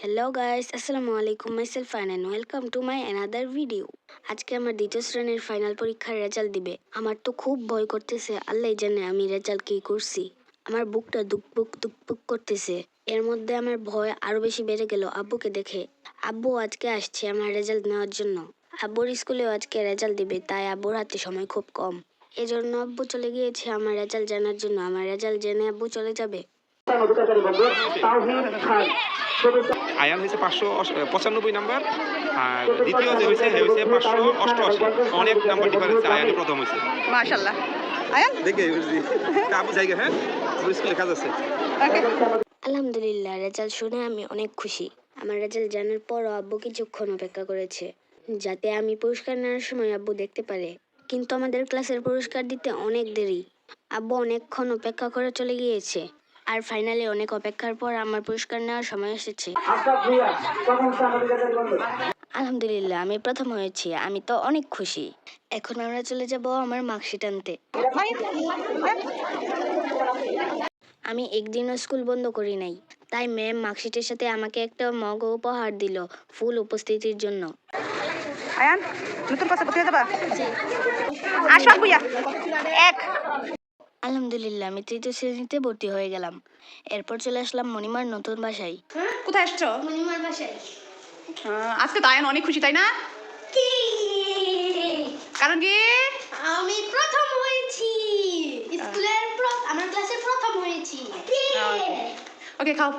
Hello guys, আসসালামু আলাইকুম। Myself fine and welcome to my another video. আজকে আমার দ্বিতীয় শ্রেণীর ফাইনাল পরীক্ষার রেজাল্ট দিবে। আমার তো খুব ভয় করতেছে, আল্লাহ জানে আমি রেজাল্ট কি করছি। আমার বুকটা দুকপুক করতেছে। এর মধ্যে আমার ভয় আরো বেশি বেড়ে গেল আব্বুকে দেখে। আব্বু আজকে আসছে আমার রেজাল্ট নেওয়ার জন্য। আব্বুর স্কুলেও আজকে রেজাল্ট দিবে, তাই আব্বুর হাতে সময় খুব কম। এজন্য আব্বু চলে গিয়েছে আমার রেজাল্ট জানার জন্য। আমার রেজাল্ট জেনে আব্বু চলে যাবে। আয়ান হয়েছে 595 নাম্বার, আর দ্বিতীয় যে হয়েছে 588। অনেক নাম্বার ডিফারেন্স। আয়ানে প্রথম হয়েছে। মাশাআল্লাহ। আয়ান দেখে বুঝছি আবু জায়গা। হ্যাঁ, স্কুলে কাজ আছে। ওকে। আলহামদুলিল্লাহ, রেজাল্ট শুনে আমি অনেক খুশি। আমার রেজাল্ট জানার পরও আব্বু কিছুক্ষণ অপেক্ষা করেছে, যাতে আমি পুরস্কার নেওয়ার সময় আব্বু দেখতে পারে। কিন্তু আমাদের ক্লাসের পুরস্কার দিতে অনেক দেরি। আব্বু অনেকক্ষণ অপেক্ষা করে চলে গিয়েছে। আর ফাইনালি অনেক অপেক্ষার পর আমার পুরস্কার নেওয়ার সময় এসেছে। আলহামদুলিল্লাহ, আমি প্রথম হয়েছি। আমি তো অনেক খুশি। এখন আমরা চলে যাব আমার মার্কশিট আনতে। আমি একদিনও স্কুল বন্ধ করি নাই, তাই ম্যাম মার্কশিটের সাথে আমাকে একটা মগ উপহার দিল ফুল উপস্থিতির জন্য। আয়ান নতুন ক্লাসে ভর্তি হয়ে যাবা? আসো বুইয়া। এক। আলহামদুলিল্লাহ, আমি তৃতীয় শ্রেণীতে ভর্তি হয়ে গেলাম। এরপর চলে আসলাম মণিমার নতুন বাসায়। কোথায় আসছো? মণিমার বাসায়। আজকে তো আয়ান অনেক খুশি, তাই না? কারণ কি? আমি প্রথম হয়েছি স্কুলের, আমার ক্লাসের প্রথম হয়েছি। ওকে খাও।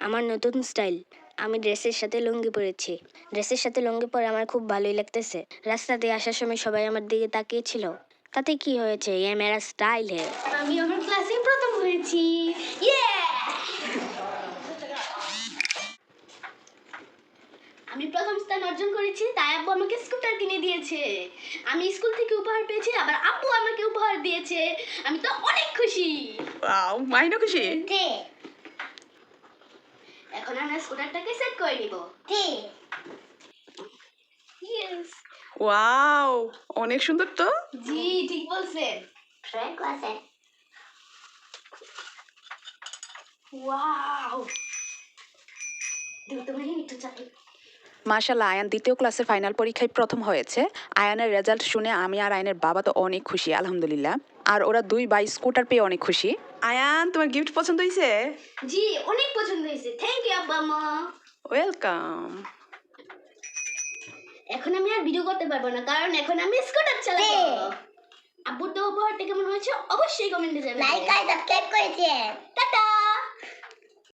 আমার নতুন স্টাইল। আমি ড্রেসের সাথে লুঙ্গি পরেছি। ড্রেসের সাথে লুঙ্গি পরে আমার খুব ভালোই লাগতেছে। রাস্তা দিয়ে আসার সময় সবাই আমার দিকে তাকিয়েছিল। তাতে কি হয়েছে, এ মেরা স্টাইল হে। আমি আমার ক্লাসে প্রথম হয়েছি। আমি প্রথম স্থান অর্জন করেছি, তাই আব্বু আমাকে স্কুটার কিনে দিয়েছে। আমি স্কুল থেকে উপহার পেয়েছি, আবার আব্বু আমাকে উপহার দিয়েছে। আমি তো অনেক খুশি। ওয়াও, মাইনা খুশি। এখন আমরা স্কুটারটাকে সেট করে নিব। ইয়েস। ওয়াও, অনেক সুন্দর তো। জি, ঠিক বলছেন। ওয়াও, তুমি একটু চাপি। মাশাআল্লাহ, আয়ান দ্বিতীয় ক্লাসের ফাইনাল পরীক্ষায় প্রথম হয়েছে। আয়ানের রেজাল্ট শুনে আমি আর আয়ানের বাবা তো অনেক খুশি, আলহামদুলিল্লাহ। আর ওরা দুই ভাই স্কুটার পেয়ে অনেক খুশি। আয়ান, তোমার গিফট পছন্দ হয়েছে? জি, অনেক পছন্দ হয়েছে। থ্যাংক ইউ আব্বা মা। ওয়েলকাম। এখন আমি আর ভিডিও করতে পারবো না, কারণ এখন আমি স্কুটার চালাবো। আব্বুর দেওয়া উপহারটা কেমন হয়েছে অবশ্যই কমেন্টে জানাবেন। লাইক আর সাবস্ক্রাইব করেছেন। টাটা।